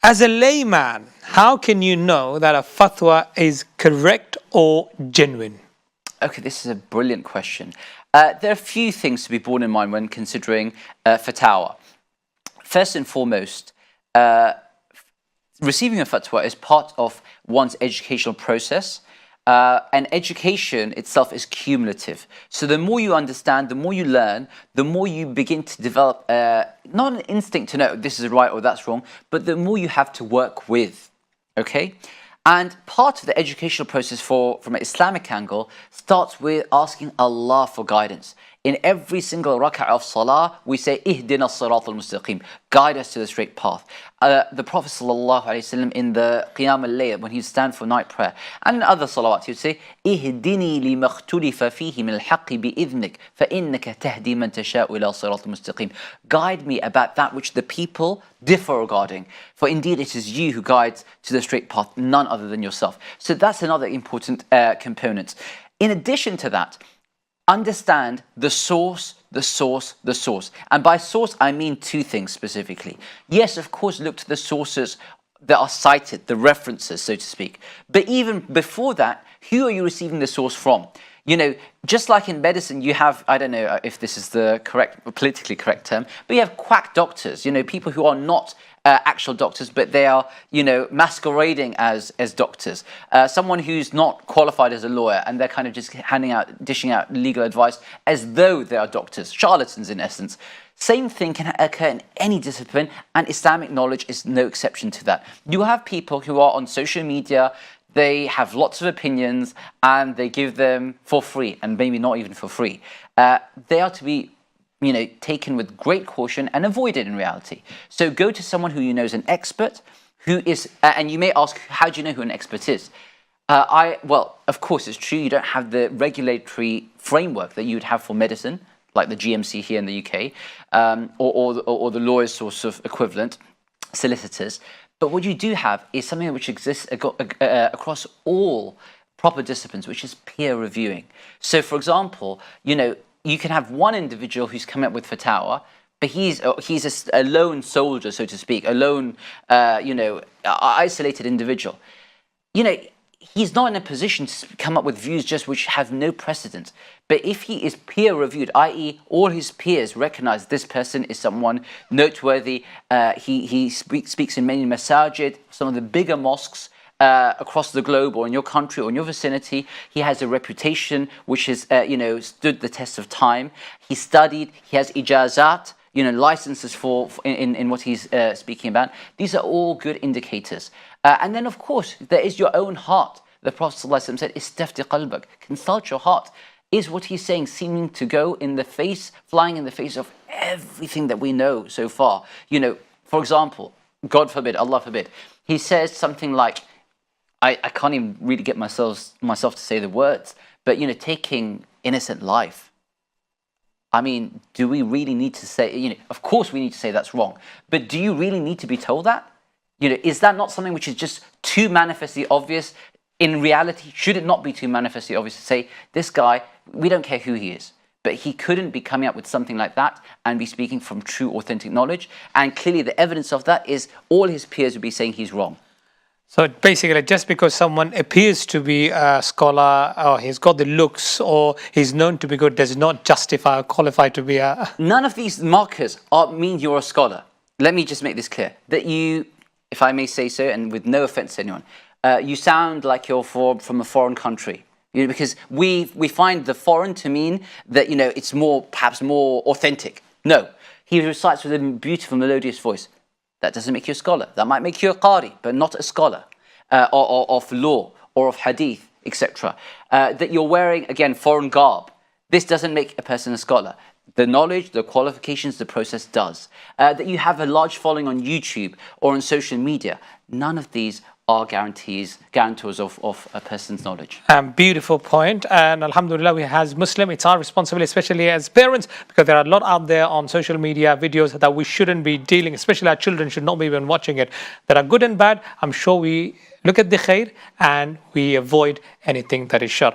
As a layman, how can you know that a fatwa is correct or genuine? Okay, this is a brilliant question. There are a few things to be borne in mind when considering fatwa. First and foremost, receiving a fatwa is part of one's educational process. And education itself is cumulative. So the more you understand, the more you learn, the more you begin to develop, not an instinct to know this is right or that's wrong, but the more you have to work with, okay? And part of the educational process from an Islamic angle starts with asking Allah for guidance. In every single rak'ah of salah, we say, Ihdina as-sirat al-mustaqim, guide us to the straight path. The Prophet ﷺ in the Qiyam al-Layl, when he would stand for night prayer, and in other salawat, he would say, Ihdini lima ikhtalifa fihi min al-haqqi bi-idhnik, fa-innaka tahdi man tasha'u ila sirat al-mustaqim. Guide me about that which the people differ regarding, for indeed it is you who guides to the straight path, none other than yourself. So that's another important component. In addition to that, understand the source. And by source, I mean two things specifically. Yes, of course, look to the sources that are cited, the references, so to speak. But even before that, who are you receiving the source from? You know, just like in medicine, you have, I don't know if this is the politically correct term, but you have quack doctors, you know, people who are not actual doctors, but they are, you know, masquerading as doctors. Someone who's not qualified as a lawyer and they're kind of just dishing out legal advice as though they are doctors, charlatans in essence. Same thing can occur in any discipline, and Islamic knowledge is no exception to that. You have people who are on social media, they have lots of opinions and they give them for free, and maybe not even for free. They are to be, you know, taken with great caution and avoided in reality. So go to someone who you know is an expert, who is, and you may ask, how do you know who an expert is? Well, of course, it's true, you don't have the regulatory framework that you would have for medicine, like the GMC here in the UK, or the lawyer's source of equivalent, solicitors. But what you do have is something which exists across all proper disciplines, which is peer reviewing. So, for example, you know, you can have one individual who's come up with fatwa, but he's a lone soldier, so to speak, a lone, isolated individual. You know, he's not in a position to come up with views just which have no precedent. But if he is peer reviewed, i.e. all his peers recognize this person is someone noteworthy, he speaks in many masajid, some of the bigger mosques across the globe or in your country or in your vicinity. He has a reputation which has stood the test of time. He studied, he has ijazat, licenses in what he's speaking about. These are all good indicators. And then, of course, there is your own heart. The Prophet ﷺ said, "Istafti qalbak," consult your heart. Is what he's saying seeming to go in the face, flying in the face of everything that we know so far? You know, for example, God forbid, Allah forbid, he says something like, I can't even really get myself to say the words, but taking innocent life. I mean, do we really need to say, of course we need to say that's wrong, but do you really need to be told that? Is that not something which is just too manifestly obvious? In reality, should it not be too manifestly obvious to say, this guy, we don't care who he is, but he couldn't be coming up with something like that and be speaking from true, authentic knowledge? And clearly the evidence of that is all his peers would be saying he's wrong. So basically, just because someone appears to be a scholar, or he's got the looks, or he's known to be good, does not justify or qualify to be a... None of these markers mean you're a scholar. Let me just make this clear. That you, if I may say so, and with no offense to anyone, you sound like you're from a foreign country. Because we find the foreign to mean that, it's perhaps more authentic. No. He recites with a beautiful, melodious voice. That doesn't make you a scholar. That might make you a qari, but not a scholar of law or of hadith, etc. That you're wearing, again, foreign garb. This doesn't make a person a scholar. The knowledge, the qualifications, the process does. That you have a large following on YouTube or on social media. None of these are guarantors of a person's knowledge. Beautiful point. And alhamdulillah, we as Muslim, it's our responsibility, especially as parents, because there are a lot out there on social media videos that we shouldn't be dealing, especially our children should not be even watching it. That are good and bad. I'm sure we look at the khair and we avoid anything that is shar.